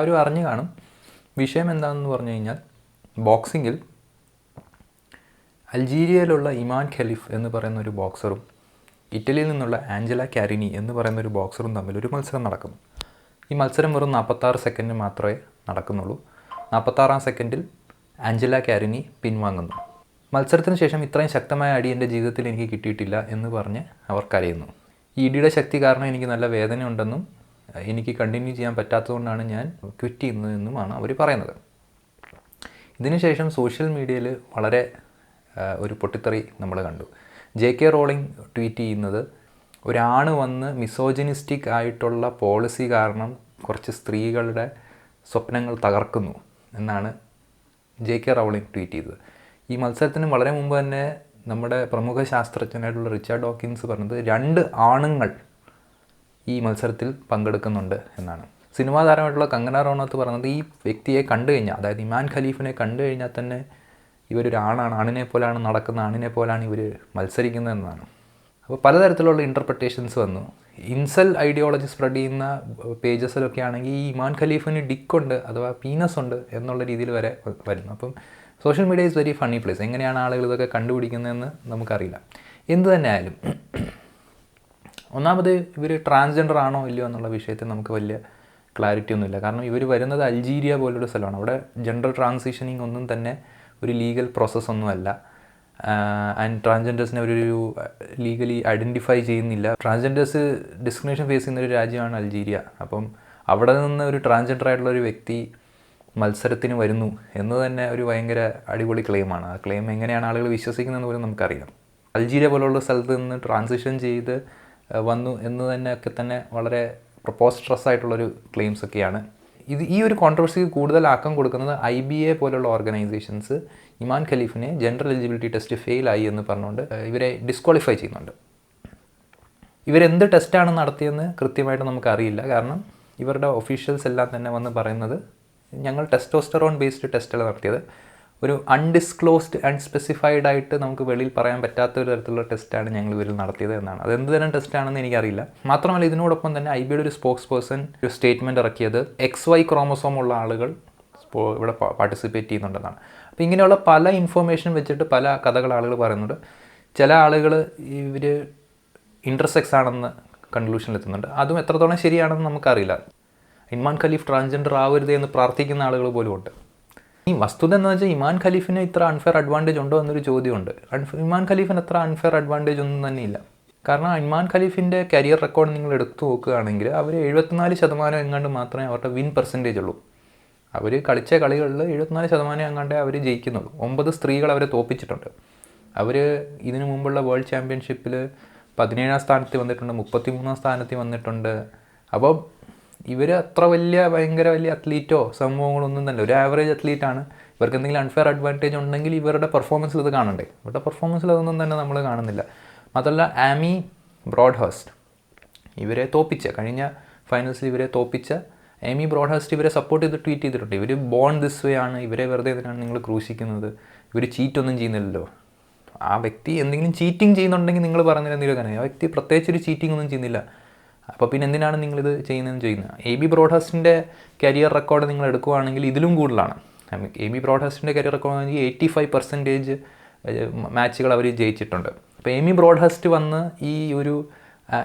എല്ലാവരും അറിഞ്ഞു കാണും. വിഷയം എന്താണെന്ന് പറഞ്ഞു കഴിഞ്ഞാൽ, ബോക്സിങ്ങിൽ അൾജീരിയയിലുള്ള ഇമാൻ ഖലീഫ് എന്ന് പറയുന്ന ഒരു ബോക്സറും ഇറ്റലിയിൽ നിന്നുള്ള ആഞ്ചല കാരിനി എന്ന് പറയുന്ന ഒരു ബോക്സറും തമ്മിൽ ഒരു മത്സരം നടക്കുന്നു. ഈ മത്സരം വെറും 46 സെക്കൻഡ് മാത്രമേ നടക്കുന്നുള്ളൂ. 46-ാം സെക്കൻഡിൽ ആഞ്ചല കാരിനി പിൻവാങ്ങുന്നു. മത്സരത്തിന് ശേഷം ഇത്രയും ശക്തമായ അടി എൻ്റെ ജീവിതത്തിൽ എനിക്ക് കിട്ടിയിട്ടില്ല എന്ന് പറഞ്ഞ് അവർ കരയുന്നു. ഈ ഇടിയുടെ ശക്തി കാരണം എനിക്ക് നല്ല വേദന ഉണ്ടെന്നും എനിക്ക് കണ്ടിന്യൂ ചെയ്യാൻ പറ്റാത്തതുകൊണ്ടാണ് ഞാൻ ക്വിറ്റ് ചെയ്യുന്നതെന്നുമാണ് അവർ പറയുന്നത്. ഇതിനുശേഷം സോഷ്യൽ മീഡിയയിൽ വളരെ ഒരു പൊട്ടിത്തെറി നമ്മൾ കണ്ടു. JK റോളിംഗ് ട്വീറ്റ് ചെയ്യുന്നത്, ഒരാണ് വന്ന് മിസോജിനിസ്റ്റിക് ആയിട്ടുള്ള പോളിസി കാരണം കുറച്ച് സ്ത്രീകളുടെ സ്വപ്നങ്ങൾ തകർക്കുന്നു എന്നാണ് JK റോളിംഗ് ട്വീറ്റ് ചെയ്തത്. ഈ മത്സരത്തിന് വളരെ മുമ്പ് തന്നെ നമ്മുടെ പ്രമുഖ ശാസ്ത്രജ്ഞനായിട്ടുള്ള റിച്ചാർഡ് ഡോക്കിൻസ് പറഞ്ഞത് 2 ആണുങ്ങൾ ഈ മത്സരത്തിൽ പങ്കെടുക്കുന്നുണ്ട് എന്നാണ്. സിനിമാ താരമായിട്ടുള്ള കങ്കന റണൌത്ത് പറഞ്ഞത്, ഈ വ്യക്തിയെ കണ്ടു കഴിഞ്ഞാൽ, അതായത് ഇമാൻ ഖലീഫിനെ കണ്ടു കഴിഞ്ഞാൽ തന്നെ ഇവരൊരു ആണാണ്, ആണിനെ പോലാണ് നടക്കുന്ന, ആണിനെ പോലാണ് ഇവർ മത്സരിക്കുന്നതെന്നാണ്. അപ്പോൾ പലതരത്തിലുള്ള ഇൻ്റർപ്രിട്ടേഷൻസ് വന്നു. ഇൻസൽ ഐഡിയോളജി സ്പ്രെഡ് ചെയ്യുന്ന പേജസിലൊക്കെ ആണെങ്കിൽ ഈ ഇമാൻ ഖലീഫിന് ഡിക്കുണ്ട് അഥവാ പീനസ് ഉണ്ട് എന്നുള്ള രീതിയിൽ വരെ വരുന്നു. അപ്പം social media is very funny place. എങ്ങനെയാണ് ആളുകൾ ഇതൊക്കെ കണ്ടുപിടിക്കുന്നതെന്ന് നമുക്കറിയില്ല. എന്തു തന്നെ ആയാലും, ഒന്നാമത് ഇവർ ട്രാൻസ്ജെൻഡർ ആണോ ഇല്ലയോ എന്നുള്ള വിഷയത്തിൽ നമുക്ക് വലിയ ക്ലാരിറ്റി ഒന്നുമില്ല. കാരണം ഇവർ വരുന്നത് അൾജീരിയ പോലൊരു സ്ഥലമാണ്. അവിടെ ജെൻഡർ ട്രാൻസിഷനിങ് ഒന്നും തന്നെ ഒരു ലീഗൽ പ്രോസസ്സൊന്നുമല്ല. ആൻഡ് ട്രാൻസ്ജെൻഡേഴ്സിനെ ഒരു ലീഗലി ഐഡൻറ്റിഫൈ ചെയ്യുന്നില്ല. ട്രാൻസ്ജെൻഡേഴ്സ് ഡിസ്ക്രിമിനേഷൻ ഫേസ് ചെയ്യുന്ന ഒരു രാജ്യമാണ് അൾജീരിയ. അപ്പം അവിടെ നിന്ന് ഒരു ട്രാൻസ്ജെൻഡർ ആയിട്ടുള്ള ഒരു വ്യക്തി മത്സരത്തിന് വരുന്നു എന്ന് തന്നെ ഒരു ഭയങ്കര അടിപൊളി ക്ലെയിമാണ്. ആ ക്ലെയിം എങ്ങനെയാണ് ആളുകൾ വിശ്വസിക്കുന്നതെന്ന് പോലും നമുക്കറിയാം. അൾജീരിയ പോലുള്ള സ്ഥലത്ത് നിന്ന് ട്രാൻസിഷൻ ചെയ്ത് വന്നു എന്ന് തന്നെ വളരെ പ്രൊപ്പോസ്ട്രസ് ആയിട്ടുള്ളൊരു ക്ലെയിംസ് ഒക്കെയാണ്. ഈ ഒരു കോൺട്രവേഴ്സിക്ക് കൂടുതൽ ആക്കം കൊടുക്കുന്നത് IBA പോലുള്ള organisations Iman ഖലീഫിനെ gender eligibility test ഫെയിലായി എന്ന് പറഞ്ഞുകൊണ്ട് ഇവരെ ഡിസ്ക്വാളിഫൈ ചെയ്യുന്നുണ്ട്. ഇവരെന്ത് ടെസ്റ്റാണ് നടത്തിയെന്ന് കൃത്യമായിട്ട് നമുക്കറിയില്ല. കാരണം ഇവരുടെ ഒഫീഷ്യൽസ് എല്ലാം തന്നെ വന്ന് പറയുന്നത്, ഞങ്ങൾ ടെസ്റ്റോസ്റ്ററോൺ ബേസ്ഡ് ടെസ്റ്റുകൾ നടത്തിയത്, ഒരു അൺഡിസ്ക്ലോസ്ഡ് അൺസ്പെസിഫൈഡ് ആയിട്ട് നമുക്ക് വെളിയിൽ പറയാൻ പറ്റാത്ത ഒരു തരത്തിലുള്ള ടെസ്റ്റാണ് ഞങ്ങൾ ഇവരിൽ നടത്തിയത് എന്നാണ്. അതെന്ത് തരം ടെസ്റ്റാണെന്ന് എനിക്കറിയില്ല. മാത്രമല്ല ഇതിനോടൊപ്പം തന്നെ IBAയുടെ ഒരു സ്പോക്സ് പേഴ്സൺ ഒരു സ്റ്റേറ്റ്മെൻറ്റ് ഇറക്കിയത് XY ക്രോമസോം ഉള്ള ആളുകൾ ഇവിടെ പാർട്ടിസിപ്പേറ്റ് ചെയ്യുന്നുണ്ടെന്നാണ്. അപ്പോൾ ഇങ്ങനെയുള്ള പല ഇൻഫോർമേഷൻ വെച്ചിട്ട് പല കഥകൾ ആളുകൾ പറയുന്നുണ്ട്. ചില ആളുകൾ ഇവർ ഇൻ്റർസെക്സ് ആണെന്ന് കൺക്ലൂഷനിലെത്തുന്നുണ്ട്. അതും എത്രത്തോളം ശരിയാണെന്ന് നമുക്കറിയില്ല. ഇമാൻ ഖലീഫ് ട്രാൻസ്ജെൻഡർ ആവരുത് എന്ന് പ്രാർത്ഥിക്കുന്ന ആളുകൾ പോലും ഉണ്ട്. ഈ വസ്തുത എന്ന് വെച്ചാൽ ഇമാൻ ഖലീഫിന് ഇത്ര അൺഫെയർ അഡ്വാൻറ്റേജ് ഉണ്ടോ എന്നൊരു ചോദ്യമുണ്ട്. ഇമാൻ ഖലീഫിന് അത്ര അൺഫെയർ അഡ്വാൻറ്റേജ് ഒന്നും തന്നെ ഇല്ല. കാരണം ഇമാൻ ഖലീഫിൻ്റെ കരിയർ റെക്കോർഡ് നിങ്ങൾ എടുത്തു നോക്കുകയാണെങ്കിൽ അവർ 74% എങ്ങാണ്ട് മാത്രമേ അവരുടെ വിൻ പെർസെൻറ്റേജ് ഉള്ളൂ. അവർ കളിച്ച കളികളിൽ 74% എങ്ങാണ്ടേ അവർ ജയിക്കുന്നുള്ളൂ. 9 സ്ത്രീകൾ അവരെ തോൽപ്പിച്ചിട്ടുണ്ട്. അവർ ഇതിനു മുമ്പുള്ള വേൾഡ് ചാമ്പ്യൻഷിപ്പിൽ 17-ാം സ്ഥാനത്ത് വന്നിട്ടുണ്ട്, 33-ാം സ്ഥാനത്ത് വന്നിട്ടുണ്ട്. അപ്പോൾ ഇവർ അത്ര ഭയങ്കര വലിയ അത്ലീറ്റോ സംഭവങ്ങളൊന്നും തന്നെ, ഒരു ആവറേജ് അത്ലീറ്റാണ്. ഇവർക്ക് എന്തെങ്കിലും അൺഫെയർ അഡ്വാൻറ്റേജ് ഉണ്ടെങ്കിൽ ഇവരുടെ പെർഫോമൻസിൽ ഇത് കാണണ്ടേ. ഇവരുടെ പെർഫോമൻസിൽ അതൊന്നും തന്നെ നമ്മൾ കാണുന്നില്ല. മാത്രമല്ല ആമി ബ്രോഡ്ഹേസ്റ്റ് ഇവരെ തോൽപ്പിച്ച, കഴിഞ്ഞ ഫൈനൽസിൽ ഇവരെ തോൽപ്പിച്ച ആമി ബ്രോഡ്ഹേസ്റ്റ് ഇവരെ സപ്പോർട്ട് ചെയ്ത് ട്വീറ്റ് ചെയ്തിട്ടുണ്ട്. ഇവർ ബോൺ ദിസ് വേ ആണ്, ഇവരെ വെറുതെ ഇതിനാണ് നിങ്ങൾ ക്രൂശിക്കുന്നത്, ഇവർ ചീറ്റൊന്നും ചെയ്യുന്നില്ലല്ലോ. ആ വ്യക്തി എന്തെങ്കിലും ചീറ്റിംഗ് ചെയ്യുന്നുണ്ടെങ്കിൽ നിങ്ങൾ പറഞ്ഞില്ല എന്തെങ്കിലും, ആ വ്യക്തി പ്രത്യേകിച്ചൊരു ചീറ്റിംഗ് ഒന്നും ചെയ്യുന്നില്ല. അപ്പോൾ പിന്നെ എന്തിനാണ് നിങ്ങളിത് ചെയ്യുന്നതെന്ന് ചെയ്യുന്നത്? AB ബ്രോഡ്ഹേസ്റ്റിൻ്റെ കരിയർ റെക്കോർഡ് നിങ്ങൾ എടുക്കുകയാണെങ്കിൽ ഇതിലും കൂടുതലാണ്. AB ബ്രോഡ്ഹേസ്റ്റിൻ്റെ കരിയർ റെക്കോർഡ് ആണെങ്കിൽ 85% മാച്ചുകൾ അവർ ജയിച്ചിട്ടുണ്ട്. അപ്പോൾ AB ബ്രോഡ്ഹേസ്റ്റ് വന്ന് ഈ ഒരു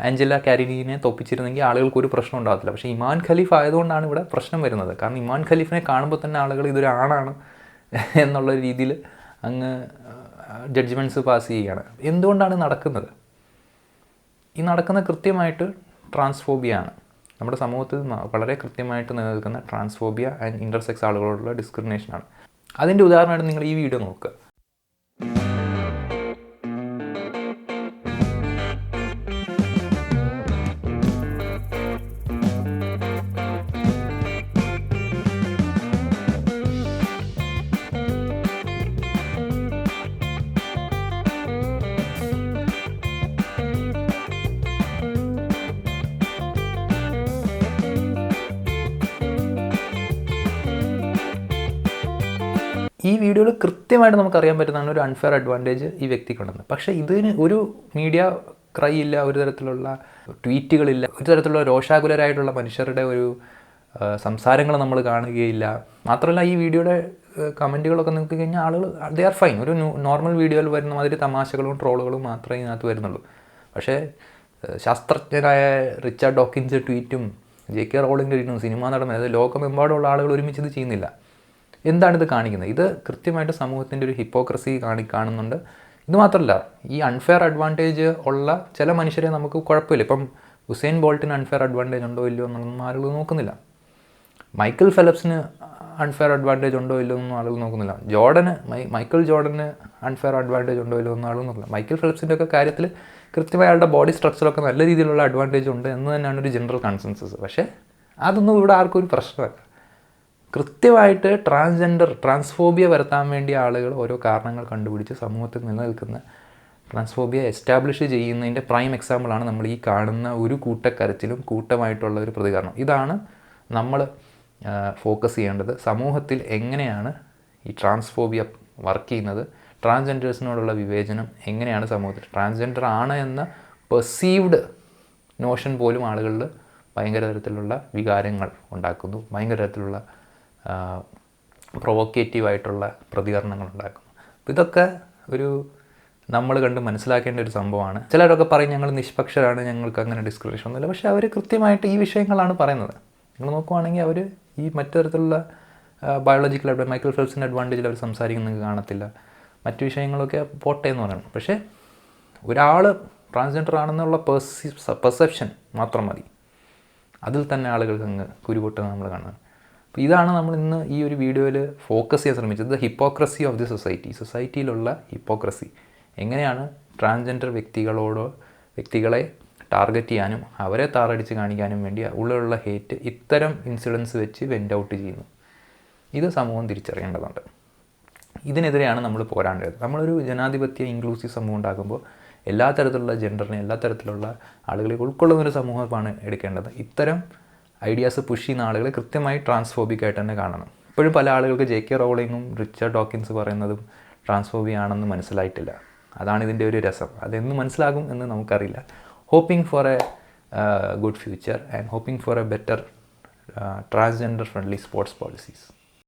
ആഞ്ചല കാരിനിനെ തോൽപ്പിച്ചിരുന്നെങ്കിൽ ആളുകൾക്ക് ഒരു പ്രശ്നം ഉണ്ടാകത്തില്ല. പക്ഷേ ഇമാൻ ഖലീഫ് ആയതുകൊണ്ടാണ് ഇവിടെ പ്രശ്നം വരുന്നത്. കാരണം ഇമാൻ ഖലീഫിനെ കാണുമ്പോൾ തന്നെ ആളുകൾ ഇതൊരു ആണാണ് എന്നുള്ള രീതിയിൽ അങ്ങ് ജഡ്ജ്മെൻറ്റ്സ് പാസ് ചെയ്യുകയാണ്. എന്തുകൊണ്ടാണ് നടക്കുന്നത്? ഈ നടക്കുന്ന കൃത്യമായിട്ട് ട്രാൻസ്ഫോബിയ ആണ്. നമ്മുടെ സമൂഹത്തിൽ വളരെ കൃത്യമായിട്ട് നിലനിൽക്കുന്ന ട്രാൻസ്ഫോബിയ ആൻഡ് ഇൻ്റർസെക്സ് ആളുകളോടുള്ള ഡിസ്ക്രിമിനേഷനാണ്. അതിൻ്റെ ഉദാഹരണമായിട്ട് നിങ്ങൾ ഈ വീഡിയോ നോക്കുക. ഈ വീഡിയോയിൽ കൃത്യമായിട്ട് നമുക്കറിയാൻ പറ്റുന്നതാണ് ഒരു അൺഫെയർ അഡ്വാൻറ്റേജ് ഈ വ്യക്തിക്കുണ്ടെന്ന്. പക്ഷേ ഇതിന് ഒരു മീഡിയ ക്രൈ ഇല്ല, ഒരു തരത്തിലുള്ള ട്വീറ്റുകളില്ല, ഒരു തരത്തിലുള്ള രോഷാകുലരായിട്ടുള്ള മനുഷ്യരുടെ ഒരു സംസാരങ്ങൾ നമ്മൾ കാണുകയില്ല. മാത്രമല്ല ഈ വീഡിയോയുടെ കമൻറ്റുകളൊക്കെ നോക്കി കഴിഞ്ഞാൽ ആളുകൾ ദേ ആർ ഫൈൻ. ഒരു നോർമൽ വീഡിയോയിൽ വരുന്ന മാതിരി തമാശകളും ട്രോളുകളും മാത്രമേ ഇതിനകത്ത് വരുന്നുള്ളൂ. പക്ഷേ ശാസ്ത്രജ്ഞനായ റിച്ചാർഡ് ഡോക്കിൻസ് ട്വീറ്റും JK റോളിൻ്റെ ട്വീറ്റും സിനിമാ നടൻ, അതായത് ലോകമെമ്പാടുള്ള ആളുകൾ ഒരുമിച്ച് ഇത് ചെയ്യുന്നില്ല. എന്താണിത് കാണിക്കുന്നത്? ഇത് കൃത്യമായിട്ട് സമൂഹത്തിൻ്റെ ഒരു ഹിപ്പോക്രസി കാണുന്നുണ്ട്. ഇത് മാത്രമല്ല, ഈ അൺഫെയർ അഡ്വാൻറ്റേജ് ഉള്ള ചില മനുഷ്യരെ നമുക്ക് കുഴപ്പമില്ല. ഇപ്പം ഉസൈൻ ബോൾട്ടിന് അൺഫെയർ അഡ്വാൻറ്റേജ് ഉണ്ടോ ഇല്ലയോ എന്നൊന്നും ആളുകൾ നോക്കുന്നില്ല. മൈക്കിൾ ഫെലപ്സിന് അൺഫെയർ അഡ്വാൻറ്റേജ് ഉണ്ടോ ഇല്ലയോ എന്നൊന്നും ആളുകൾ നോക്കുന്നില്ല. മൈക്കിൾ ജോർഡന് അൺഫെയർ അഡ്വാൻറ്റേജ് ഉണ്ടോ ഇല്ലയോ ഒന്നും ആളുകൾ നോക്കില്ല. മൈക്കിൾ ഫെലപ്സിൻ്റെ ഒക്കെ കാര്യത്തിൽ കൃത്യമായി അയാളുടെ ബോഡി സ്ട്രക്ചറൊക്കെ നല്ല രീതിയിലുള്ള അഡ്വാൻറ്റേജ് ഉണ്ട് എന്ന് തന്നെയാണ് ഒരു ജനറൽ കൺസെൻസസ്. പക്ഷേ അതൊന്നും ഇവിടെ ആർക്കും ഒരു പ്രശ്നമല്ല. കൃത്യമായിട്ട് ട്രാൻസ്ഫോബിയ വരുത്താൻ വേണ്ടി ആളുകൾ ഓരോ കാരണങ്ങൾ കണ്ടുപിടിച്ച് സമൂഹത്തിൽ നിലനിൽക്കുന്ന ട്രാൻസ്ഫോബിയ എസ്റ്റാബ്ലിഷ് ചെയ്യുന്നതിൻ്റെ പ്രൈം എക്സാമ്പിളാണ് നമ്മൾ ഈ കാണുന്ന ഒരു കൂട്ടക്കരച്ചിലും കൂട്ടമായിട്ടുള്ള ഒരു പ്രതികരണം. ഇതാണ് നമ്മൾ ഫോക്കസ് ചെയ്യേണ്ടത്. സമൂഹത്തിൽ എങ്ങനെയാണ് ഈ ട്രാൻസ്ഫോബിയ വർക്ക് ചെയ്യുന്നത്, ട്രാൻസ്ജെൻഡേഴ്സിനോടുള്ള വിവേചനം എങ്ങനെയാണ് സമൂഹത്തിൽ, ട്രാൻസ്ജെൻഡർ ആണ് എന്ന പെർസീവ്ഡ് നോഷൻ പോലും ആളുകളിൽ ഭയങ്കര തരത്തിലുള്ള വികാരങ്ങൾ ഉണ്ടാക്കുന്നു, ഭയങ്കര തരത്തിലുള്ള പ്രൊവോക്കേറ്റീവായിട്ടുള്ള പ്രതികരണങ്ങൾ ഉണ്ടാക്കുന്നു. ഇതൊക്കെ ഒരു നമ്മൾ കണ്ട് മനസ്സിലാക്കേണ്ട ഒരു സംഭവമാണ്. ചിലരൊക്കെ പറയും ഞങ്ങൾ നിഷ്പക്ഷരാണ്, ഞങ്ങൾക്ക് അങ്ങനെ ഡിസ്ക്രിമിനേഷൻ ഒന്നുമില്ല. പക്ഷേ അവർ കൃത്യമായിട്ട് ഈ വിഷയങ്ങളാണ് പറയുന്നത്. നിങ്ങൾ നോക്കുവാണെങ്കിൽ അവർ ഈ മറ്റു തരത്തിലുള്ള ബയോളജിക്കൽ മൈക്കിൾ ഫെൽപ്സിൻ്റെ അഡ്വാൻറ്റേജിൽ അവർ സംസാരിക്കുന്നത് കാണത്തില്ല. മറ്റു വിഷയങ്ങളൊക്കെ പോട്ടെ എന്ന് പറയണം. പക്ഷേ ഒരാൾ ട്രാൻസ്ജെൻഡർ ആണെന്നുള്ള പെർസെപ്ഷൻ മാത്രം മതി, അതിൽ തന്നെ ആളുകൾക്ക് അങ്ങ് കുരുപൊട്ടുന്നത് നമ്മൾ കാണുന്നത്. അപ്പോൾ ഇതാണ് നമ്മൾ ഇന്ന് ഈ ഒരു വീഡിയോയിൽ ഫോക്കസ് ചെയ്യാൻ ശ്രമിച്ചത്. ഹിപ്പോക്രസി ഓഫ് ദി സൊസൈറ്റിയിലുള്ള ഹിപ്പോക്രസി. എങ്ങനെയാണ് ട്രാൻസ്ജെൻഡർ വ്യക്തികളെ ടാർഗറ്റ് ചെയ്യാനും അവരെ താറടിച്ച് കാണിക്കാനും വേണ്ടി ഉള്ളിലുള്ള ഹേറ്റ് ഇത്തരം ഇൻസിഡൻസ് വെച്ച് വെൻ്റ് ഔട്ട് ചെയ്യുന്നു. ഇത് സമൂഹം തിരിച്ചറിയേണ്ടതുണ്ട്. ഇതിനെതിരെയാണ് നമ്മൾ പോരാണ്ടത്. നമ്മളൊരു ജനാധിപത്യ ഇൻക്ലൂസീവ് സമൂഹം ഉണ്ടാക്കുമ്പോൾ എല്ലാ തരത്തിലുള്ള ജെൻഡറിനെ, എല്ലാ തരത്തിലുള്ള ആളുകളെ ഉൾക്കൊള്ളുന്നൊരു സമൂഹമാണ് എടുക്കേണ്ടത്. ഇത്തരം ഐഡിയാസ് പുഷ് ചെയ്യുന്ന ആളുകളെ കൃത്യമായി ട്രാൻസ്ഫോബിക്കായിട്ട് തന്നെ കാണണം. ഇപ്പോഴും പല ആളുകൾക്ക് JK റോളിങ്ങും റിച്ചാർഡ് ഡോക്കിൻസ് പറയുന്നതും ട്രാൻസ്ഫോബിയ ആണെന്ന് മനസ്സിലായിട്ടില്ല. അതാണ് ഇതിൻ്റെ ഒരു രസം. അതെന്ന് മനസ്സിലാകും എന്ന് നമുക്കറിയില്ല. Hoping for a good future and hoping for a better transgender friendly sports policies.